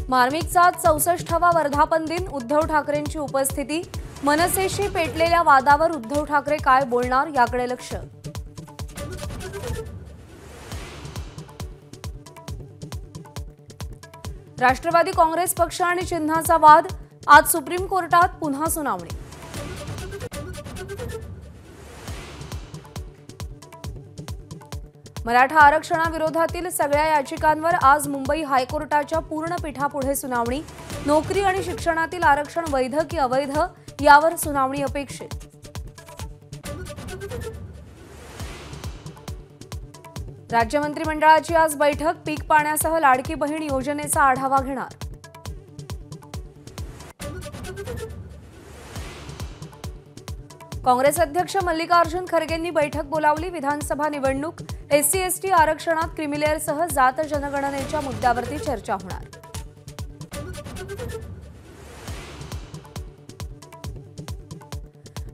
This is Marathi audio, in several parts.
मार्मिकचा 64वा वर्धापन दिन, उद्धव ठाकरेंची उपस्थिती। मनसेशी पेटलेल्या वादावर उद्धव ठाकरे काय बोलणार याकडे लक्ष। राष्ट्रवादी काँग्रेस पक्ष आणि चिन्हाचा वाद, आज सुप्रीम कोर्टात पुन्हा सुनावणी। मराठा आरक्षणाविरोधातील सगळ्या याचिकांवर आज मुंबई हायकोर्टाच्या पूर्ण पीठापुढे सुनावणी। नोकरी आणि शिक्षणातील आरक्षण वैध की अवैध यावर सुनावणी अपेक्षित। राज्य मंत्रिमंडळाची आज बैठक, पीक पाण्यासह लाडकी बहीण योजनेचा आढावा घेणार। काँग्रेस अध्यक्ष मल्लिकार्जुन खरगेंनी बैठक बोलावली। विधानसभा निवडणूक, एससी-एसटी आरक्षणात क्रिमिलेअरसह जात जनगणनेच्या मुद्द्यावरती चर्चा होणार।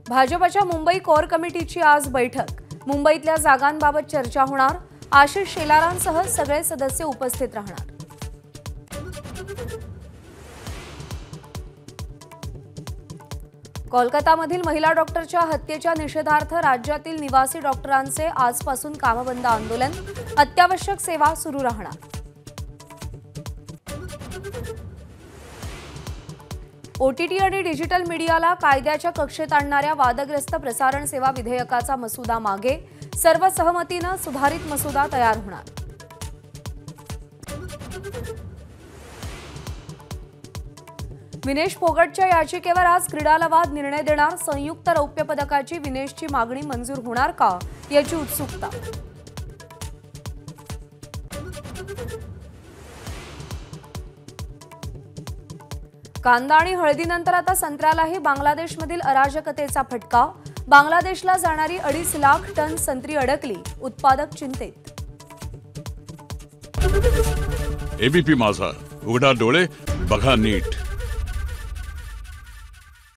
भाजपच्या मुंबई कोर कमिटीची आज बैठक, मुंबईतल्या जागांबाबत चर्चा होणार। आशिष शेलारांसह सगळे सदस्य उपस्थित राहणार। कोलकातामधील महिला डॉक्टरच्या हत्येच्या निषेधार्थ राज्यातील निवासी डॉक्टरांचे आजपासून कामबंद आंदोलन, अत्यावश्यक सेवा सुरू राहणार। ओटीटी आणि डिजिटल मीडियाला कायद्याच्या कक्षेत आणणाऱ्या वादग्रस्त प्रसारण सेवा विधेयकाचा मसुदा मागे, सर्व सहमतीने सुधारित मसुदा तयार होणार। विनेश फोगटच्या याचिकेवर आज क्रीडा लवाद निर्णय देणार। संयुक्त रौप्य पदकाची विनेशची मागणी मंजूर होणार का याची उत्सुकता। कांदा आणि हळदीनंतर आता संत्र्यालाही बांगलादेशमधील अराजकतेचा फटका। बांगलादेशला जाणारी 2.5 लाख टन संत्री अडकली, उत्पादक चिंतेत। एबीपी माझा, उघडा डोळे बघा नीट।